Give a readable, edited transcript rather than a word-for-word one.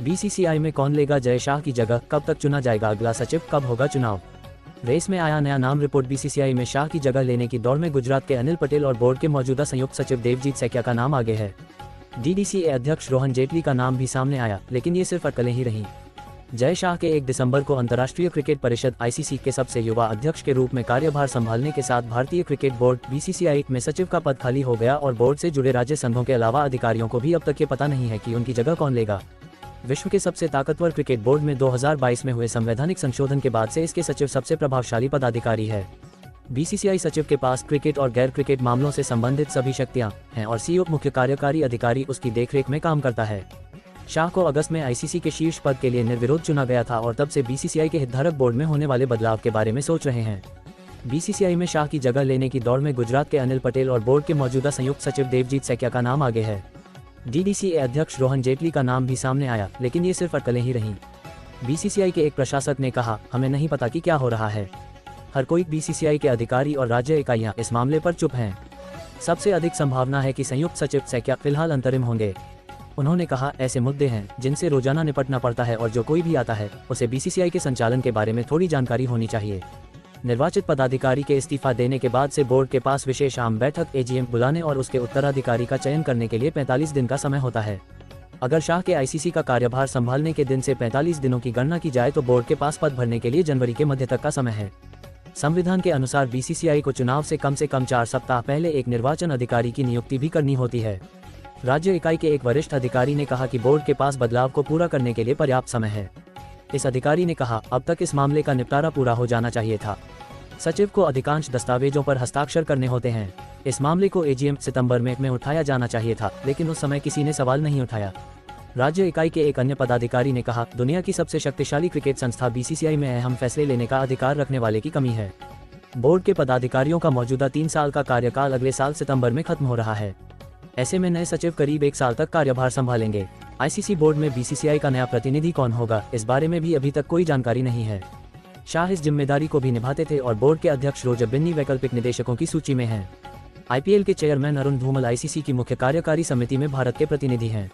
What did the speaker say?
BCCI में कौन लेगा जय शाह की जगह, कब तक चुना जाएगा अगला सचिव, कब होगा चुनाव। रेस में आया नया नाम। रिपोर्ट बीसीसीआई में शाह की जगह लेने की दौड़ में गुजरात के अनिल पटेल और बोर्ड के मौजूदा संयुक्त सचिव देवजीत सैकिया का नाम आगे है। डीडीसीए अध्यक्ष रोहन जेटली का नाम भी सामने आया, लेकिन ये सिर्फ अटकलें ही रहीं। जय शाह के 1 दिसंबर को अंतर्राष्ट्रीय क्रिकेट परिषद आईसीसी के सबसे युवा अध्यक्ष के रूप में कार्यभार संभालने के साथ भारतीय क्रिकेट बोर्ड बीसीसीआई में सचिव का पद खाली हो गया और बोर्ड से जुड़े राज्य संघों के अलावा अधिकारियों को भी अब तक ये पता नहीं है कि उनकी जगह कौन लेगा। विश्व के सबसे ताकतवर क्रिकेट बोर्ड में 2022 में हुए संवैधानिक संशोधन के बाद से इसके सचिव सबसे प्रभावशाली पदाधिकारी है। बीसीसीआई सचिव के पास क्रिकेट और गैर क्रिकेट मामलों से संबंधित सभी शक्तियां हैं और सीईओ मुख्य कार्यकारी अधिकारी उसकी देखरेख में काम करता है। शाह को अगस्त में आईसीसी के शीर्ष पद के लिए निर्विरोध चुना गया था और तब से बीसीसीआई के हितधारक बोर्ड में होने वाले बदलाव के बारे में सोच रहे हैं। बीसीसीआई में शाह की जगह लेने की दौड़ में गुजरात के अनिल पटेल और बोर्ड के मौजूदा संयुक्त सचिव देवजीत सैकिया का नाम आगे है। डीडीसीए अध्यक्ष रोहन जेटली का नाम भी सामने आया, लेकिन ये सिर्फ अटकलें ही रहीं। बीसीसीआई के एक प्रशासक ने कहा, हमें नहीं पता कि क्या हो रहा है। हर कोई बीसीसीआई के अधिकारी और राज्य इकाइयां इस मामले पर चुप हैं। सबसे अधिक संभावना है कि संयुक्त सचिव सैकिया फिलहाल अंतरिम होंगे। उन्होंने कहा, ऐसे मुद्दे हैं जिनसे रोजाना निपटना पड़ता है और जो कोई भी आता है उसे बीसीसीआई के संचालन के बारे में थोड़ी जानकारी होनी चाहिए। निर्वाचित पदाधिकारी के इस्तीफा देने के बाद से बोर्ड के पास विशेष आम बैठक एजीएम बुलाने और उसके उत्तराधिकारी का चयन करने के लिए 45 दिन का समय होता है। अगर शाह के आईसीसी का कार्यभार संभालने के दिन से 45 दिनों की गणना की जाए तो बोर्ड के पास पद भरने के लिए जनवरी के मध्य तक का समय है। संविधान के अनुसार बीसीसीआई को चुनाव से कम 4 सप्ताह पहले एक निर्वाचन अधिकारी की नियुक्ति भी करनी होती है। राज्य इकाई के एक वरिष्ठ अधिकारी ने कहा कि बोर्ड के पास बदलाव को पूरा करने के लिए पर्याप्त समय है। इस अधिकारी ने कहा, अब तक इस मामले का निपटारा पूरा हो जाना चाहिए था। सचिव को अधिकांश दस्तावेजों पर हस्ताक्षर करने होते हैं। इस मामले को एजीएम सितंबर में उठाया जाना चाहिए था, लेकिन उस समय किसी ने सवाल नहीं उठाया। राज्य इकाई के एक अन्य पदाधिकारी ने कहा, दुनिया की सबसे शक्तिशाली क्रिकेट संस्था बीसीसीआई में अहम फैसले लेने का अधिकार रखने वाले की कमी है। बोर्ड के पदाधिकारियों का मौजूदा 3 साल का कार्यकाल अगले साल सितंबर में खत्म हो रहा है। ऐसे में नए सचिव करीब 1 साल तक कार्यभार संभालेंगे। आईसीसी बोर्ड में बीसीसीआई का नया प्रतिनिधि कौन होगा, इस बारे में भी अभी तक कोई जानकारी नहीं है। शाह इस जिम्मेदारी को भी निभाते थे और बोर्ड के अध्यक्ष रोजर बिन्नी वैकल्पिक निदेशकों की सूची में हैं। आईपीएल के चेयरमैन अरुण धूमल आईसीसी की मुख्य कार्यकारी समिति में भारत के प्रतिनिधि हैं।